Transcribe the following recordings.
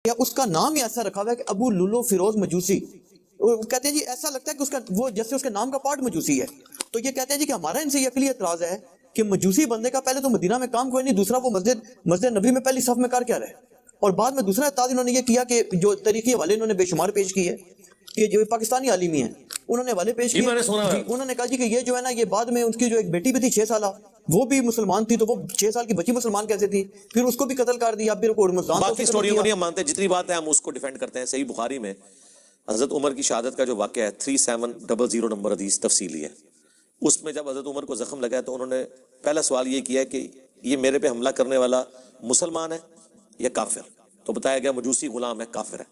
یا اس کا نام ہی ایسا رکھا ہوا ہے کہ ابو لولو فیروز مجوسی. وہ کہتے ہیں جی ایسا لگتا ہے کہ اس کا وہ جیسے اس کے نام کا پارٹ مجوسی ہے. تو یہ کہتے ہیں جی کہ ہمارا ان سے یہ عقلی اعتراض ہے کہ مجوسی بندے کا پہلے تو مدینہ میں کام کوئی نہیں, دوسرا وہ مسجد نبی میں پہلی صف میں کر کیا رہے, اور بعد میں دوسرا اعتراض انہوں نے یہ کیا کہ جو تاریخی حوالے انہوں نے بے شمار پیش کی ہے کہ جو پاکستانی عالمی ہیں انہوں نے حوالے پیش کیے جی, انہوں نے کہا جی کہ یہ جو ہے نا یہ بعد میں ان کی جو ایک بیٹی بھی تھی 6 سالہ وہ بھی مسلمان تھی, تو وہ 6 سال کی بچی مسلمان کیسے تھی, پھر اس کو بھی قتل کر دیا, پھر باقی سٹوریوں کو نہیں ہم مانتے, جتنی بات ہے ہم اس کو ڈیفینڈ کرتے ہیں. صحیح بخاری میں حضرت عمر کی شہادت کا جو واقعہ ہے 3700 نمبر حدیث تفصیلی ہے. اس میں جب حضرت عمر کو زخم لگا ہے تو انہوں نے پہلا سوال یہ کیا کہ یہ میرے پہ حملہ کرنے والا مسلمان ہے یا کافر, تو بتایا گیا مجوسی غلام ہے, کافر ہے.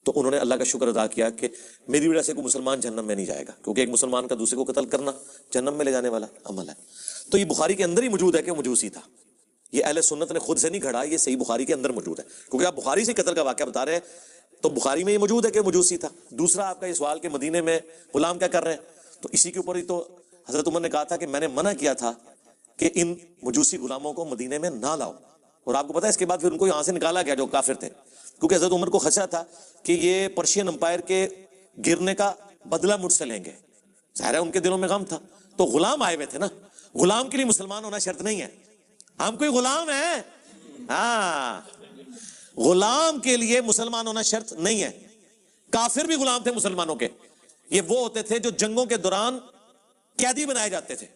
تو انہوں نے اللہ کا شکر ادا کیا کہ میری وجہ سے کوئی مسلمان جہنم میں نہیں جائے گا, کیونکہ ایک مسلمان کا دوسرے کو قتل کرنا جہنم میں لے جانے والا عمل ہے. تو یہ بخاری کے اندر ہی موجود ہے کہ وہ مجوسی تھا. یہ اہل سنت نے خود سے نہیں گھڑا, یہ صحیح بخاری کے اندر موجود ہے, کیونکہ آپ بخاری سے قتل کا واقعہ بتا رہے ہیں تو بخاری میں یہ موجود ہے کہ مجوسی تھا. دوسرا آپ کا یہ سوال کہ مدینے میں غلام کیا کر رہے ہیں, تو اسی کے اوپر ہی تو حضرت عمر نے کہا تھا کہ میں نے منع کیا تھا کہ ان مجوسی غلاموں کو مدینے میں نہ لاؤ, اور آپ کو پتا ہے اس کے بعد پھر ان کو یہاں سے نکالا گیا جو کافر تھے, کیونکہ حضرت عمر کو خدشہ تھا کہ یہ پرشین امپائر کے گرنے کا بدلہ مجھ سے لیں گے. ظاہر ہے ان کے دلوں میں غم تھا, تو غلام آئے ہوئے تھے نا, غلام کے لیے مسلمان ہونا شرط نہیں ہے. ہم کوئی غلام ہیں, ہاں غلام کے لیے مسلمان ہونا شرط نہیں ہے. کافر بھی غلام تھے مسلمانوں کے, یہ وہ ہوتے تھے جو جنگوں کے دوران قیدی بنائے جاتے تھے,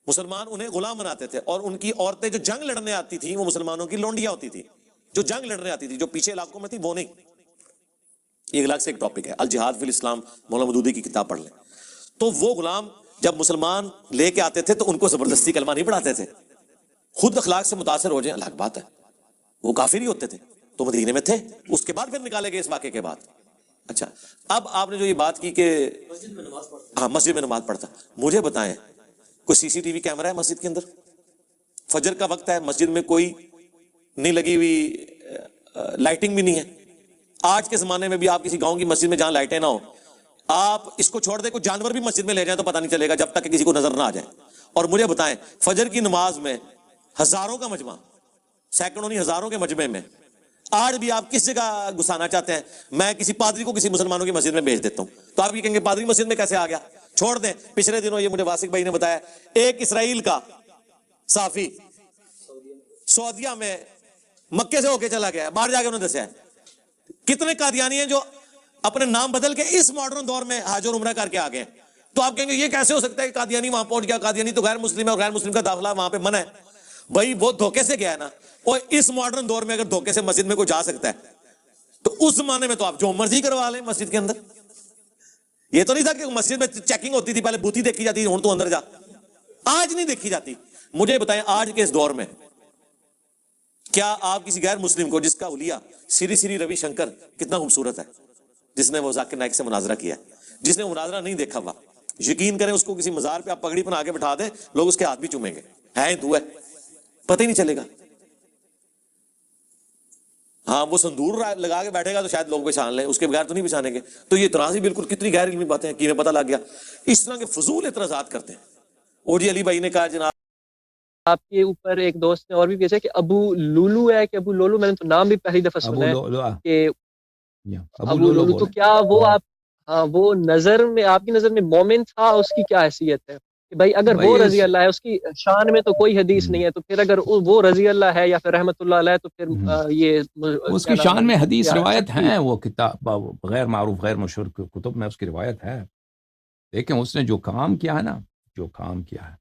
مسلمان انہیں غلام بناتے تھے, اور ان کی عورتیں جو جنگ لڑنے آتی تھی وہ مسلمانوں کی لونڈیاں ہوتی تھی, جو جنگ لڑنے آتی تھی, جو پیچھے علاقوں میں تھی وہ نہیں. یہ الگ سے ایک ٹاپک ہے, الجہاد فی الاسلام مولانا مودودی کی کتاب پڑھ لیں. تو وہ غلام جب مسلمان لے کے آتے تھے تو ان کو زبردستی کلمہ نہیں پڑھاتے تھے, خود اخلاق سے متاثر ہو جائیں الگ بات ہے, وہ کافر ہی ہوتے تھے. تو مدینے میں تھے, اس کے بعد پھر نکالے گئے اس واقعے کے بعد. اچھا, اب آپ نے جو یہ بات کی کہ ہاں مسجد میں نماز پڑھتا, مجھے بتائیں کوئی سی سی ٹی وی کیمرہ ہے مسجد کے اندر؟ فجر کا وقت ہے, مسجد میں کوئی نہیں لگی ہوئی, لائٹنگ بھی نہیں ہے. آج کے زمانے میں بھی آپ کسی گاؤں کی مسجد میں جہاں لائٹیں نہ ہو, آپ اس کو چھوڑ دیں کوئی جانور بھی مسجد میں لے جائیں تو پتہ نہیں چلے گا جب تک کہ کسی کو نظر نہ آ جائے. اور مجھے بتائیں فجر کی نماز میں ہزاروں کا مجمع, سینکڑوں نہیں ہزاروں کے مجمع میں آج بھی آپ کس جگہ گھسانا چاہتے ہیں؟ میں کسی پادری کو کسی مسلمانوں کی مسجد میں بھیج دیتا ہوں, تو آپ یہ کہیں گے پادری مسجد میں کیسے آ گیا؟ چھوڑ دیں. پچھلے دنوں یہ مجھے واسق بھائی نے بتایا, ایک اسرائیل کا صحافی سعودیہ میں مکے سے ہو کے چلا گیا, باہر جا کے انہوں نے دسیا کتنے قادیانی ہیں جو اپنے نام بدل کے اس ماڈرن دور میں حج اور عمرہ کر کے آ گئے. تو آپ کہیں گے یہ کیسے ہو سکتا ہے کہ قادیانی وہاں پہنچ گیا؟ قادیانی تو غیر مسلم ہے, اور غیر مسلم کا داخلہ وہاں پہ منع ہے. بھائی وہ دھوکے سے گیا ہے نا, اور اس ماڈرن دور میں اگر دھوکے سے مسجد میں کوئی جا سکتا ہے تو اس زمانے میں تو آپ جو مرضی کروا لیں مسجد کے اندر. یہ تو نہیں تھا کہ مسجد میں چیکنگ ہوتی تھی, پہلے بوتی دیکھی جاتی تھی, ہوں تو اندر جا. آج نہیں دیکھی جاتی. مجھے بتائیں آج کے اس دور میں کیا آپ کسی غیر مسلم کو, جس کا اولیاء سری سری روی شنکر کتنا خوبصورت ہے, جس نے وہ ذاکر نائک سے مناظرہ کیا ہے, جس نے مناظرہ نہیں دیکھا ہوا, یقین کریں اس کو کسی مزار پہ آپ پگڑی بنا کے بٹھا دیں, لوگ اس کے ہاتھ بھی چومیں گے, ہے ہندو ہے, پتہ ہی نہیں چلے گا. ہاں وہ سندور لگا کے بیٹھے گا تو شاید لوگ پہچان لیں, اس کے بغیر تو نہیں پہچانیں گے. تو یہ اعتراض ہی بالکل کتنی غیر علمی باتیں ہیں کہ ہمیں پتہ لگ گیا. اس طرح کے فضول اعتراضات کرتے ہیں. او جی علی بھائی نے کہا جناب آپ کے اوپر ایک دوست نے اور بھی بھیجا کہ ابو لولو ہے کہ ابو لولو, میں نے تو نام بھی پہلی دفعہ سنا ہے کہ ابو لولو. تو کیا وہ آپ, ہاں وہ نظر میں آپ کی نظر میں مومن تھا, اس کی کیا حیثیت ہے کہ بھائی اگر وہ رضی اللہ ہے, اس کی شان میں تو کوئی حدیث نہیں ہے, تو پھر اگر وہ رضی اللہ ہے یا پھر رحمت اللہ علیہ تو پھر یہ اس کی شان میں حدیث روایت ہیں, وہ کتاب غیر معروف غیر مشہور کتب میں اس کی روایت ہے. لیکن اس نے جو کام کیا ہے نا, جو کام کیا ہے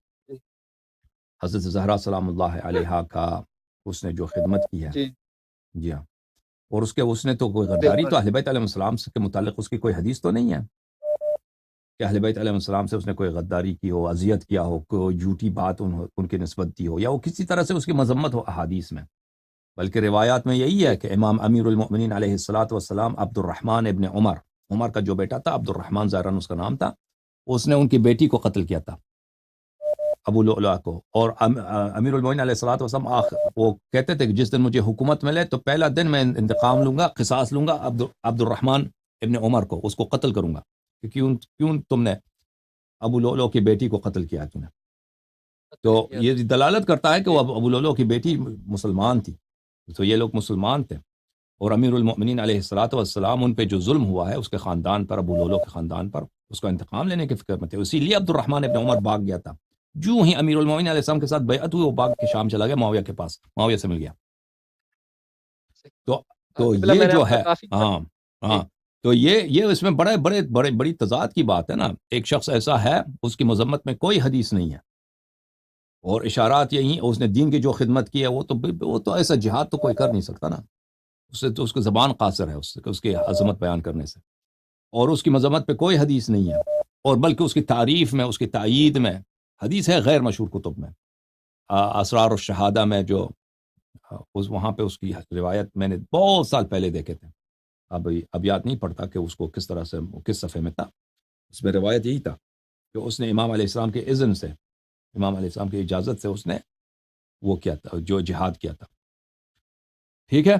حضرت زہرا سلام اللہ علیہا کا, اس نے جو خدمت کی ہے, جی ہاں, اور اس نے تو کوئی غداری تو اہل بیت علیہ السلام کے متعلق اس کی کوئی حدیث تو نہیں ہے کہ اہل بیت علیہ السلام سے اس نے کوئی غداری کی ہو, اذیت کیا ہو, کوئی جھوٹی بات ان کی نسبت دی ہو, یا وہ کسی طرح سے اس کی مذمت ہو احادیث میں. بلکہ روایات میں یہی ہے کہ امام امیر المؤمنین علیہ الصلوۃ والسلام عبد الرحمن ابن عمر کا جو بیٹا تھا, عبد الرحمن ظاہراً اس کا نام تھا, اس نے ان کی بیٹی کو قتل کیا تھا, ابو لؤلؤ کو. اور امیر المومنین علیہ الصلوۃ والسلام وہ کہتے تھے کہ جس دن مجھے حکومت ملے تو پہلا دن میں انتقام لوں گا, قصاص لوں گا عبد الرحمن ابن عمر کو, اس کو قتل کروں گا کہ کیوں تم نے ابو لؤلؤ کی بیٹی کو قتل کیا تم نے. تو یہ دلالت کرتا ہے کہ وہ ابو لؤلؤ کی بیٹی مسلمان تھی, تو یہ لوگ مسلمان تھے. اور امیر المؤمنین علیہ الصلوۃ والسلام ان پہ جو ظلم ہوا ہے اس کے خاندان پر، ابو لولو کے خاندان پر، اس کا انتقام لینے کی فکر میں تھے. اسی لیے عبد الرحمن ابن عمر بھاگ گیا تھا. جو ہی امیر المؤمنین علیہ السلام کے ساتھ بیعت ہوئی وہ بھاگ کے شام چلا گیا معاویہ کے پاس، معاویہ سے مل گیا. تو یہ جو ہے ہاں تو یہ اس میں بڑی تضاد کی بات ہے نا. ایک شخص ایسا ہے اس کی مذمت میں کوئی حدیث نہیں ہے، اور اشارات یہی، اس نے دین کی جو خدمت کی ہے وہ تو ایسا جہاد تو کوئی کر نہیں سکتا نا. اس سے تو اس کی زبان قاصر ہے اس کی عظمت بیان کرنے سے، اور اس کی مذمت پہ کوئی حدیث نہیں ہے، اور بلکہ اس کی تعریف میں، اس کی تائید میں حدیث ہے غیر مشہور کتب میں. اسرار الشہادہ میں جو وہاں پہ اس کی روایت میں نے بہت سال پہلے دیکھے تھے، اب یاد نہیں پڑتا کہ اس کو کس طرح سے کس صفحے میں تھا. اس میں روایت یہی تھا کہ اس نے امام علیہ السلام کے اذن سے، امام علیہ السلام کی اجازت سے اس نے وہ کیا تھا، جو جہاد کیا تھا. ٹھیک ہے.